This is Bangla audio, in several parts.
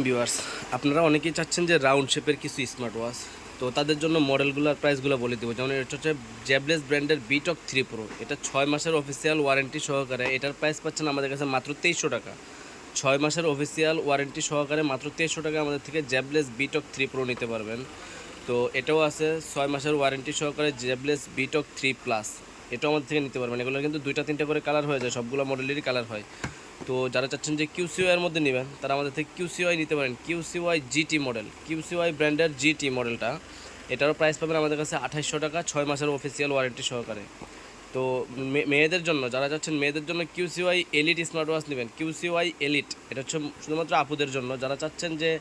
ভিউয়ার্স, আপনারা অনেকেই চাচ্ছেন যে রাউন্ড শেপের কিছু স্মার্ট ওয়াচ। তো তাদের জন্য মডেলগুলোর প্রাইসগুলো বলে দেবো। যেমন এটা হচ্ছে জ্যাবলেস ব্র্যান্ডের বিটক 3 প্রো। এটা 6 মাসের অফিসিয়াল ওয়ারেন্টি সহকারে এটার প্রাইস পাচ্ছেন আমাদের কাছে মাত্র 2300 টাকা। 6 মাসের অফিসিয়াল ওয়ারেন্টি সহকারে মাত্র 2300 টাকা আমাদের থেকে জ্যাবলেস বিটক 3 প্রো নিতে পারবেন। তো এটাও আছে 6 মাসের ওয়ারেন্টি সহকারে জ্যাবলেস বিটক 3 প্লাস, এটাও আমাদের থেকে নিতে পারবেন। এগুলো কিন্তু 2টা 3টা করে কালার হয়ে যায়, সবগুলো মডেলেরই কালার হয়। তো যারা চাচ্ছেন যে কিউসিওয়াই এর মধ্যে নেবেন তারা আমাদের থেকে কিউসিওয়াই নিতে পারেন। কিউসিওয়াই জিটি মডেল, কিউসিওয়াই ব্র্যান্ডের জিটি মডেলটা, এটারও প্রাইস পাবেন আমাদের কাছে 2800 টাকা 6 মাসের অফিসিয়াল ওয়ারেন্টি সহকারে। তো মেয়েদের জন্য যারা চাচ্ছেন মেয়েদের জন্য কিউসিওয়াই এলিট স্মার্ট ওয়াচ নেবেন। কিউসিওয়াই এলিট এটা হচ্ছে শুধুমাত্র আপুদের জন্য। যারা চাচ্ছেন যে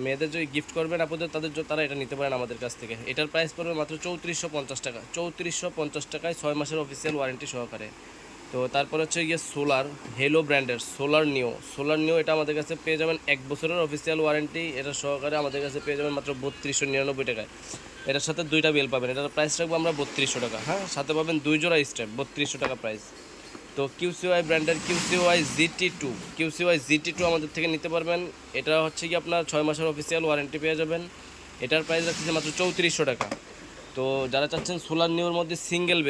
মেয়েদের যদি গিফট করবেন আপুদের, তারা এটা নিতে পারেন আমাদের কাছ থেকে। এটার প্রাইস পড়বে মাত্র 3450 টাকা। 3450 টাকায় 6 মাসের অফিসিয়াল ওয়ারেন্টি সহকারে। তো তারপর হচ্ছে গিয়ে সোলার, হেলো ব্র্যান্ডের সোলার নিও এটা আমাদের কাছে পেয়ে যাবেন 1 বছরের অফিসিয়াল ওয়ারেন্টি এটা সহকারে আমাদের কাছে পেয়ে যাবেন মাত্র 3299 টাকায়। এটার সাথে 2টা বেল পাবেন। এটার প্রাইস রাখবো আমরা 3200 টাকা। হ্যাঁ, সাথে পাবেন 2 জোড়া স্ট্র্যাপ, 3200 টাকা প্রাইস। তো কিউসিওয়াই ব্র্যান্ডের কিউসিওয়াই জিটি টু আমাদের থেকে নিতে পারবেন। এটা হচ্ছে কি আপনার 6 মাসের অফিসিয়াল ওয়ারেন্টি পেয়ে যাবেন। এটার প্রাইস রাখতেছে মাত্র 3400 টাকা। তো যারা চাচ্ছেন সোলার নিউর মধ্যে সিঙ্গেল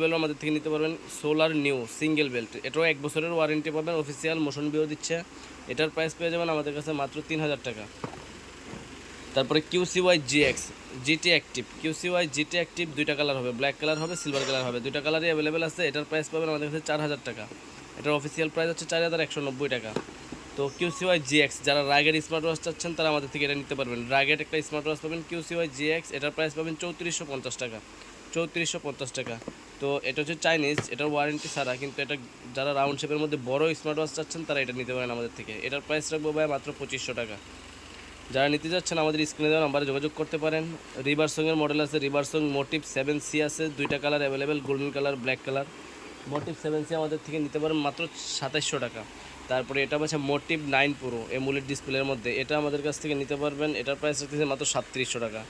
বেলও আমাদের থেকে নিতে পারবেন। সোলার নিউ সিঙ্গেল বেল্ট, এটাও 1 বছরের ওয়ারেন্টি পাবেন, অফিসিয়াল মোশন বিও দিচ্ছে। এটার প্রাইস পেয়ে যাবেন আমাদের কাছে মাত্র 3000 টাকা। তারপরে কিউসিওয়াই জিটি অ্যাক্টিভ 2টা কালার হবে, ব্ল্যাক কালার হবে, সিলভার কালার হবে, 2টা কালারই অ্যাভেলেবেল আছে। এটার প্রাইস পাবেন আমাদের কাছে 4000 টাকা। এটার অফিসিয়াল প্রাইস হচ্ছে 4190 টাকা। তো কিউসিওয়াই জিএক্স, যারা রাগের স্মার্ট ওয়াচ চাচ্ছেন তারা আমাদের থেকে এটা নিতে পারবেন। রাগের একটা স্মার্ট ওয়াচ পাবেন কিউসিওয়াই জিএক্স, এটার প্রাইস পাবেন 3450 টাকা। 3450 টাকা। তো এটা হচ্ছে চাইনিজ, এটার ওয়ারেন্টি ছাড়া, কিন্তু এটা যারা রাউন্ড শেপের মধ্যে বড় স্মার্ট ওয়াচ চাচ্ছেন তারা এটা নিতে পারেন আমাদের থেকে। এটার প্রাইস রাখবো ভাই মাত্র 2500 টাকা। যারা নিতে যাচ্ছেন আমাদের স্ক্রিনে দেওয়া নাম্বারে যোগাযোগ করতে পারেন। রিভারসংয়ের মডেল আছে, রিভারসং মোটিভ 7C আছে, 2টা colour available, golden colour, black colour. Motive 7C আমাদের থেকে নিতে পারেন মাত্র 2700 টাকা। তারপরে এটা হচ্ছে মোটিভ 9 প্রো এমুলেট ডিসপ্লের মধ্যে, এটা আমাদের কাছ থেকে নিতে পারবেন। এটার প্রাইস রাখতেছে মাত্র 3700 টাকা।